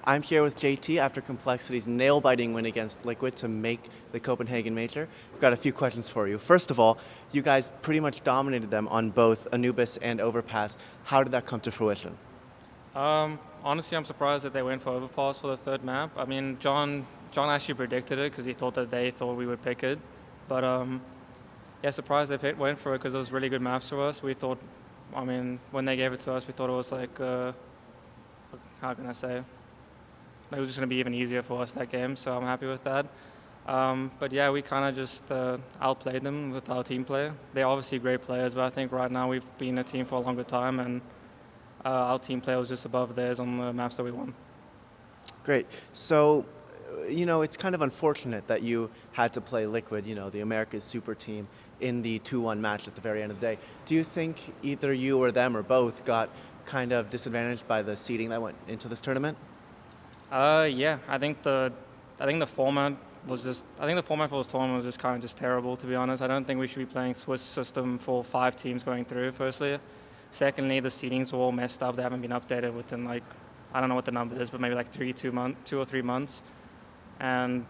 I'm here with JT after Complexity's nail-biting win against Liquid to make the Copenhagen Major. We've got a few questions for you. First of all, you guys pretty much dominated them on both Anubis and Overpass. How did that come to fruition? Honestly, I'm surprised that they went for overpass for the third map. I mean, John actually predicted it because he thought that they thought we would pick it, but yeah, surprised they went for it because it was really good maps for us. We thought, I mean, when they gave it to us, we thought it was like, how can I say? It was just going to be even easier for us that game, so I'm happy with that. But yeah, we kind of just outplayed them with our team play. They're obviously great players, but I think right now we've been a team for a longer time, and our team play was just above theirs on the maps that we won. Great. So, it's kind of unfortunate that you had to play Liquid, the America's super team, in the 2-1 match at the very end of the day. Do you think either you or them or both got kind of disadvantaged by the seeding that went into this tournament? Yeah, I think the format I think the format for this tournament was just kind of just terrible, to be honest. I don't think we should be playing Swiss system for 5 teams going through, firstly. Secondly, the seedings were all messed up. They haven't been updated within, like, I don't know what the number is, but maybe like 2 or 3 months. And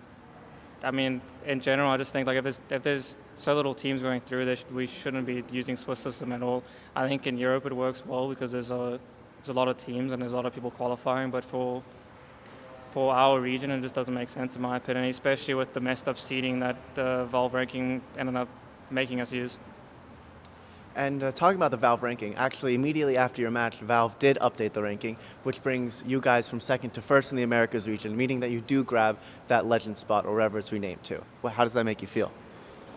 I mean, in general, I just think like if there's so little teams going through, we shouldn't be using Swiss system at all. I think in Europe it works well because there's a lot of teams and there's a lot of people qualifying, but for our region, it just doesn't make sense in my opinion, especially with the messed up seeding that Valve ranking ended up making us use. And talking about the Valve ranking, actually, immediately after your match, Valve did update the ranking, which brings you guys from second to first in the Americas region, meaning that you do grab that legend spot or wherever it's renamed to. Well, how does that make you feel?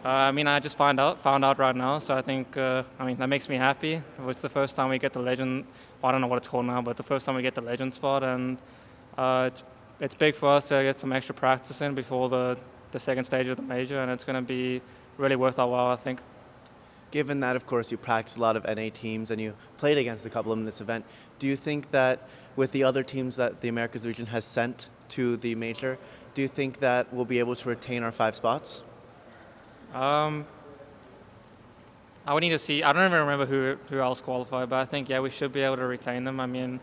I mean, I just found out right now, so I think, I mean, that makes me happy. It's the first time we get the legend, well, I don't know what it's called now, but the first time we get the legend spot, and it's big for us to get some extra practice in before the second stage of the major, and it's going to be really worth our while, I think. Given that, of course, you practice a lot of NA teams and you played against a couple of them in this event, do you think that with the other teams that the Americas region has sent to the major, do you think that we'll be able to retain our 5 spots? Um, I would need to see. I don't even remember who else qualified, but I think yeah, we should be able to retain them. I mean,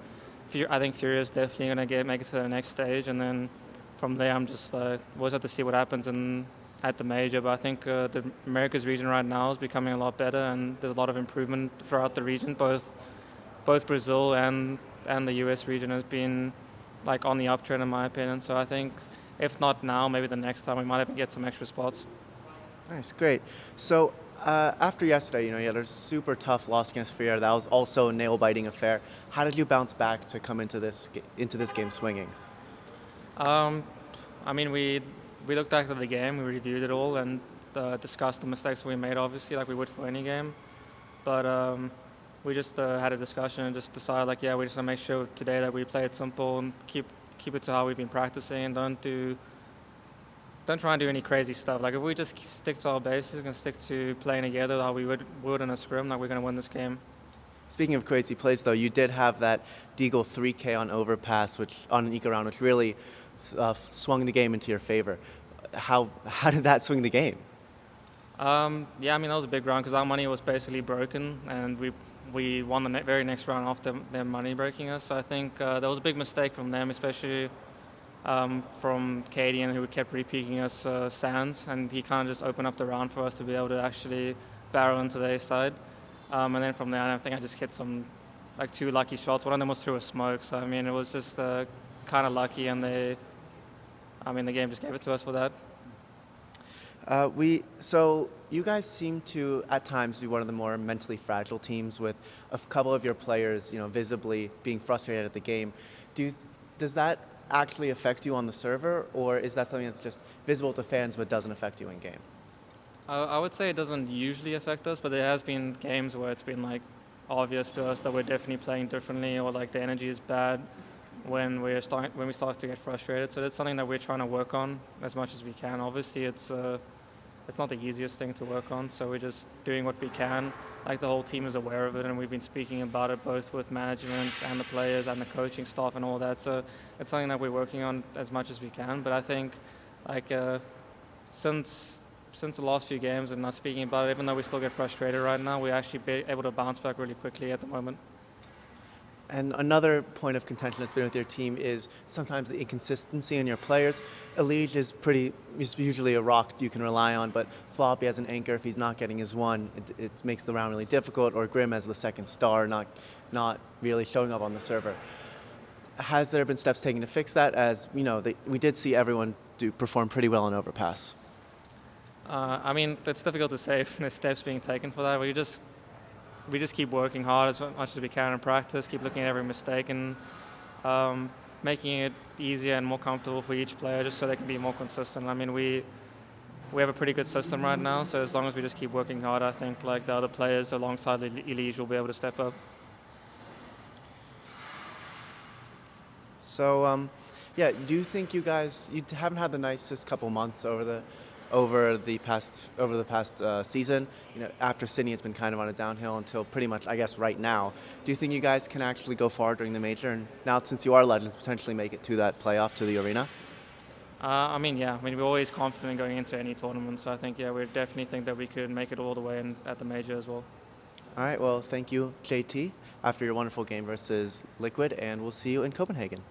I think Furia is definitely going to make it to the next stage, and then from there, I'm just we'll just have to see what happens at the major. But I think the Americas region right now is becoming a lot better, and there's a lot of improvement throughout the region. Both Brazil and the US region has been like on the uptrend in my opinion. So I think if not now, maybe the next time we might even get some extra spots. Nice, great. So after yesterday, you had a super tough loss against FURIA. That was also a nail-biting affair. How did you bounce back to come into this game swinging? Um, I mean, we looked back at the game, we reviewed it all, and discussed the mistakes we made, obviously, like we would for any game. But we just had a discussion and just decided, like, yeah, we just want to make sure today that we play it simple and keep it to how we've been practicing, and don't try and do any crazy stuff. Like if we just stick to our basics and stick to playing together how we would in a scrim, like we're going to win this game. Speaking of crazy plays, though, you did have that Deagle 3K on overpass, which on an eco round, which really swung the game into your favor. How did that swing the game? Yeah, I mean that was a big round because our money was basically broken, and we won the very next round after their money breaking us. So I think that was a big mistake from them, especially from Cadian, who kept repeaking us sands, and he kind of just opened up the round for us to be able to actually barrel into their side. And then from there, I think I just hit some like 2 lucky shots. One of them was through a smoke, so I mean it was just kind of lucky, and the game just gave it to us for that. So you guys seem to at times be one of the more mentally fragile teams, with a couple of your players, visibly being frustrated at the game. Does that actually affect you on the server, or is that something that's just visible to fans but doesn't affect you in game? I would say it doesn't usually affect us, but there has been games where it's been like obvious to us that we're definitely playing differently, or like the energy is bad when we start to get frustrated. So that's something that we're trying to work on as much as we can. Obviously, it's not the easiest thing to work on, so we're just doing what we can. Like the whole team is aware of it, and we've been speaking about it both with management and the players and the coaching staff and all that. So it's something that we're working on as much as we can. But I think like since the last few games and not speaking about it, even though we still get frustrated right now, we're actually able to bounce back really quickly at the moment. And another point of contention that's been with your team is sometimes the inconsistency in your players. Elige is usually a rock you can rely on, but Floppy as an anchor, if he's not getting his one, it makes the round really difficult. Or Grim as the second star, not really showing up on the server. Has there been steps taken to fix that? As we did see everyone perform pretty well on overpass. I mean, it's difficult to say if there's steps being taken for that. We just keep working hard as much as we can in practice, keep looking at every mistake and making it easier and more comfortable for each player just so they can be more consistent. I mean, we have a pretty good system right now, so as long as we just keep working hard, I think like the other players alongside Elige will be able to step up. So, yeah, do you think you haven't had the nicest couple months over the past season? After Sydney, it's been kind of on a downhill until pretty much, I guess, right now. Do you think you guys can actually go far during the major? And now, since you are legends, potentially make it to that playoff to the arena? I mean, yeah, I mean, we're always confident going into any tournament, so I think, yeah, we definitely think that we could make it all the way at the major as well. All right. Well, thank you, JT, after your wonderful game versus Liquid, and we'll see you in Copenhagen.